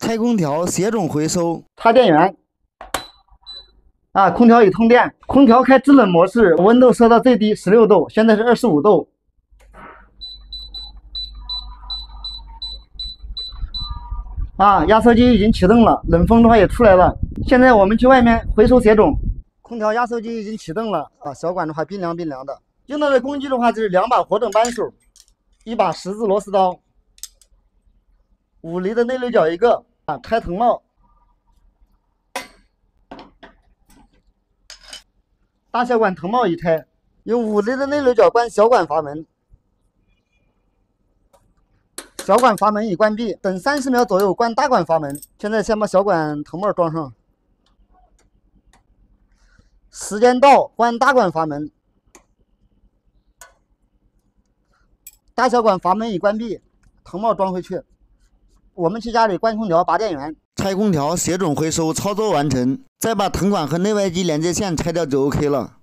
拆空调协种回收，插电源。啊，空调已通电，空调开制冷模式，温度设到最低16度，现在是25度。啊，压缩机已经启动了，冷风的话也出来了。现在我们去外面回收协种。空调压缩机已经启动了啊，小管的话冰凉冰凉的。用到的工具的话就是2把活动扳手，1把十字螺丝刀，5厘的内六角1个啊，拆藤帽。大小管藤帽一拆，用5厘的内六角关小管阀门。小管阀门已关闭，等30秒左右关大管阀门。现在先把小管藤帽装上。时间到，关大管阀门。大小管阀门已关闭，藤帽装回去。我们去家里关空调、拔电源。拆空调协种回收操作完成，再把藤管和内外机连接线拆掉就 OK 了。